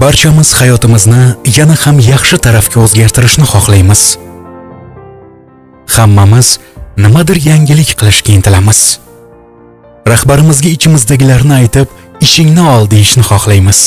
Barchamiz hayotimizni yana ham yaxshi tarafga o'zgartirishni xohlaymiz. Hammamiz nimadir yangilik qilishga intilamiz. Rahbarimizga ichimizdagilarni aytib, ishingni ol deyishni xohlaymiz.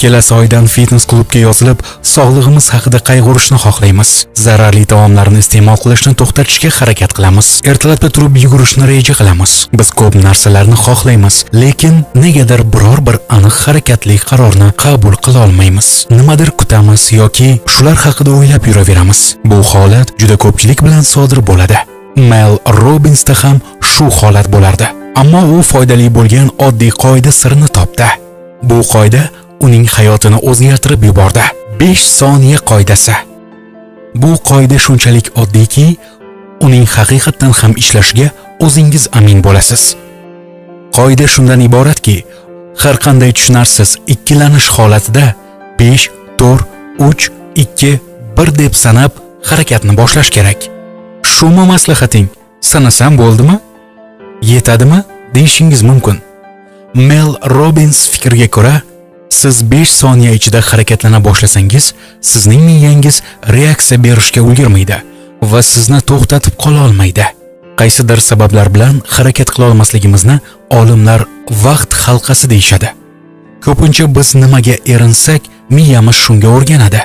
Kelasi oydan fitness klubga yozilib, sog'lig'imiz haqida qayg'urishni xohlaymiz. Zararli taomlarni iste'mol qilishni to'xtatishga harakat qilamiz. Ertalabda turib yugurishni reja qilamiz. Biz ko'p narsalarni xohlaymiz, lekin negadir biror bir aniq harakatli qarorni qabul qila olmaymiz. Nimadir kutamiz yoki shular haqida o'ylab yuraveramiz. Bu holat juda ko'pchilik bilan sodir bo'ladi. Mel Robbinsda ham shu holat bo'lardi. Ammo u foydali bo'lgan oddiy qoida sirini topdi. Bu qoida uning hayotini o'zgartirib yubordi. 5 soniya qoidasi. Bu qoida shunchalik oddiyki, uning haqiqatan ham ishlashiga o'zingiz amin bo'lasiz. Qoida shundan iboratki, har qanday tushunarsiz ikkilanish holatida 5, 4, 3, 2, 1 deb sanab harakatni boshlash kerak. Shumi maslahating? Sanasam bo'ldimi? Yetadimi? Deyishingiz mumkin. Mel Robbins fikriga ko'ra, siz 5 soniya ichida harakatlana boshlasangiz, sizning miyangiz reaksiya berishga ulgurmaydi va sizni to'xtatib qola olmaydi. Qaysidir sabablar bilan harakat qila olmasligimizni olimlar vaqt halqasi deyshadi. Ko'pincha biz nimaga erinsak, miyamiz shunga o'rganadi.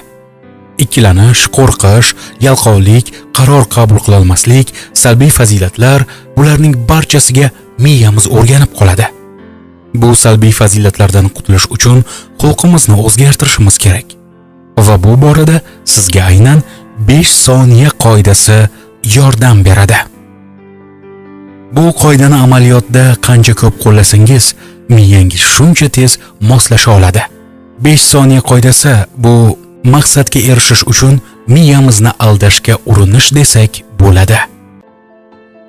Ikkilanish, qo'rqish, yalqovlik, qaror qabul qila olmaslik, salbiy fazilatlar, bularning barchasiga miyamiz o'rganib qoladi. Bu salbiy fazilatlardan qutulish uchun xulqimizni o'zgartirishimiz kerak. Va bu borada sizga aynan 5 soniya qoidasi yordam beradi. Bu qoidani amaliyotda qancha ko'p qo'llasangiz, miyangiz shuncha tez moslasha oladi. 5 soniya qoidasi bu maqsadga erishish uchun miyamizni aldashga urinish desak bo'ladi.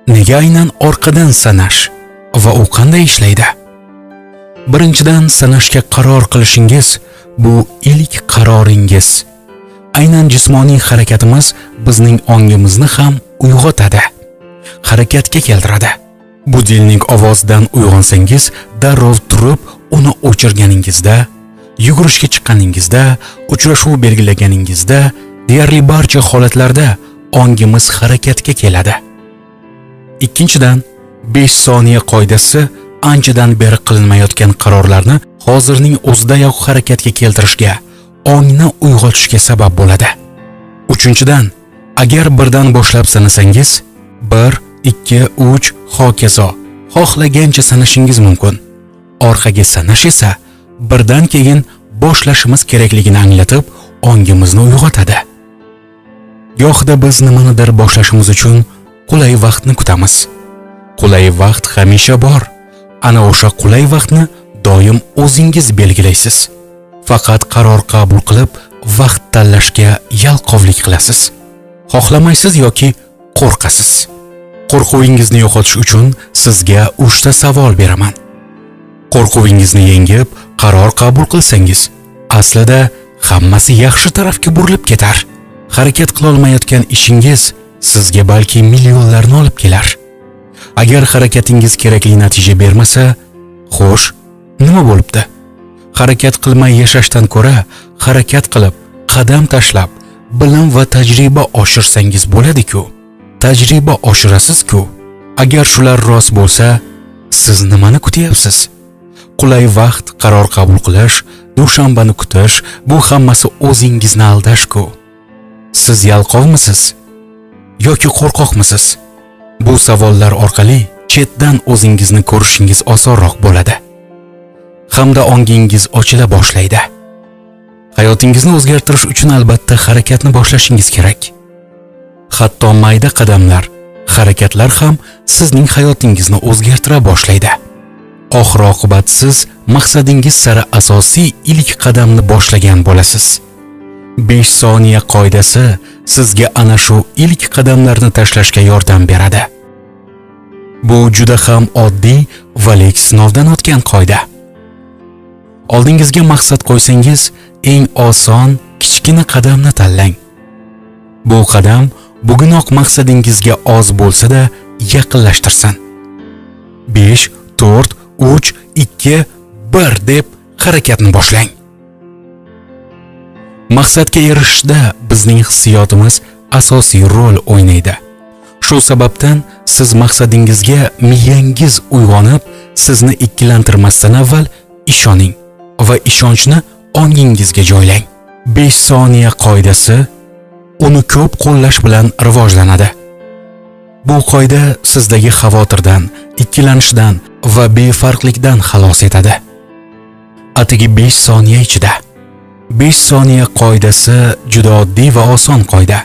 Nega aynan orqadan sanash va u qanday ishlaydi? Birinchidan, sanashga qaror qilishingiz bu ilk qaroringiz. Aynan jismoniy harakatimiz bizning ongimizni ham uyg'otadi, harakatga keltiradi. Budilnik ovozidan uyg'onsangiz, darrov turib uni o'chirganingizda, yugurishga chiqqaningizda, uchrashuv belgilaganingizda, deyarli barcha holatlarda ongimiz harakatga keladi. Ikkinchidan, 5 soniya qoidasi anchadan beri qilinmayotgan qarorlarni hozirning o'zidayoq harakatga keltirishga, ongni uyg'otishga sabab bo'ladi. Uchinchidan, agar birdan boshlab sanasangiz, 1, 2, 3 hokazo xohlagancha sanashingiz mumkin. Orqaga sanash esa birdan keyin boshlashimiz kerakligini anglatib, ongimizni uyg'otadi. Gohida biz nimanidir boshlashimiz uchun qulay vaqtni kutamiz. Qulay vaqt hamisha bor. Ana o'sha qulay vaqtni doim o'zingiz belgilaysiz. Faqat qaror qabul qilib, vaqt tanlashga yalqovlik qilasiz. Xohlamaysiz yoki qo'rqasiz. Qo'rquvingizni yo'qotish uchun sizga 3 ta savol beraman. Qo'rquvingizni yengib, qaror qabul qilsangiz, aslida hammasi yaxshi tarafga burilib ketar. Harakat qila olmayotgan ishingiz sizga balki millionlarni olib kelar. Agar harakatingiz kerakli natija bermasa, xo'sh, nima bo'libdi? Harakat qilmay yashashdan ko'ra, harakat qilib, qadam tashlab, bilim va tajriba oshirsangiz bo'ladi-ku. Tajriba oshirasiz-ku. Agar shular rost bo'lsa, siz nimani kutyapsiz? Qulay vaqt, qaror qabul qilish, dushanbani kutish, bu hammasi o'zingizni aldash-ku. Siz yalqovmisiz yoki qo'rqoqmisiz? Bu savollar orqali chetdan o'zingizni ko'rishingiz osonroq bo'ladi. Hamda ongingiz ochila boshlaydi. Hayotingizni o'zgartirish uchun albatta harakatni boshlashingiz kerak. Hatto mayda qadamlar, harakatlar ham sizning hayotingizni o'zgartira boshlaydi. Oxir-oqibat siz maqsadingiz sari asosiy ilk qadamni boshlagan bo'lasiz. 5 soniya qoidasi sizga ana shu ilk qadamlarni tashlashga yordam beradi. Bu juda ham oddiy va lek sinovdan o'tgan qoida. Oldingizga maqsad qo'ysangiz, eng oson kichkina qadamni tanlang. Bu qadam bugunoq maqsadingizga oz bo'lsa-da yaqinlashtirsin. 5, 4, 3, 2, 1 deb harakatni boshlang. Maqsadga erishishda bizning hissiyotimiz asosiy rol o'ynaydi. Shu sababdan siz maqsadingizga miyangiz uyg'onib, sizni ikkilantirmasdan avval ishoning va ishonchni ongingizga joylang. 5 soniya qoidasi uni ko'p qo'llash bilan rivojlanadi. Bu qoida sizdagi xavotirdan, ikkilanishdan va befarqlikdan xalos etadi. Atigi 5 soniya ichida. 5 soniya qoidasi juda oddiy va oson qoida.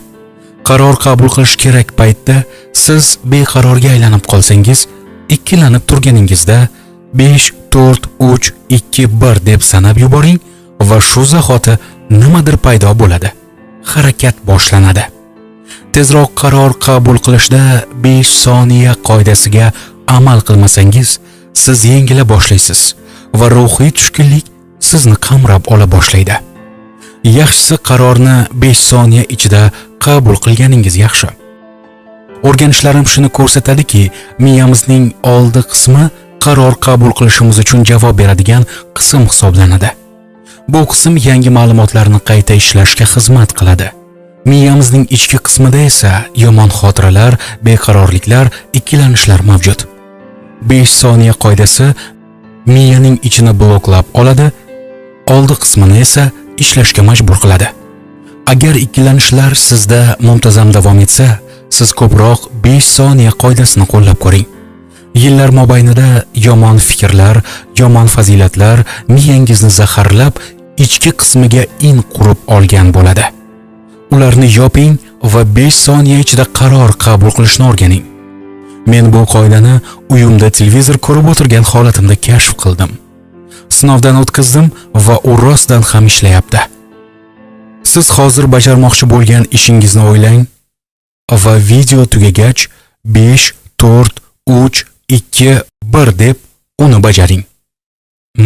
Qaror qabul qilish kerak paytda siz beqarorga aylanib qolsangiz, ikkilanib turganingizda 5, 4, 3, 2, 1 deb sanab yuboring va shu zahoti nimadir paydo bo'ladi. Harakat boshlanadi. Tezroq qaror qabul qilishda 5 soniya qoidasiga amal qilmasangiz, siz yengila boshlaysiz va ruhiy tushkunlik sizni qamrab ola boshlaydi. Yaxshisi qarorni 5 soniya ichida qabul qilganingiz yaxshi. O'rganishlarim shuni ko'rsatadiki, miyamizning oldi qismi qaror qabul qilishimiz uchun javob beradigan qism hisoblanadi. Bu qism yangi ma'lumotlarni qayta ishlashga xizmat qiladi. Miyamizning ichki qismida esa yomon xotiralar, beqarorliklar, ikkilanishlar mavjud. 5 soniya qoidasi miyaning ichini bloklab oladi, oldi qismini esa ishlashga majbur qiladi. Agar ikkilanishlar sizda muntazam davom etsa, siz ko'proq 5 soniya qoidasini qo'llab ko'ring. Yillar mobaynida yomon fikrlar, yomon fazilatlar miyangizni zaharlab, ichki qismiga in qurib olgan bo'ladi. Ularni yoping va 5 soniya ichida qaror qabul qilishni o'rganing. Men bu qoidani uyimda televizor ko'rib o'tirgan holatimda kashf qildim. Sinovdan o'tkazdim va u rostdan ham ishlayapti. Siz hozir bajarmoqchi bo'lgan ishingizni o'ylang va video tugagach 5, 4, 3, 2, 1 deb uni bajaring.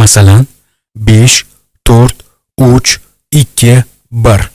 Masalan, 5, 4, 3, 2, 1.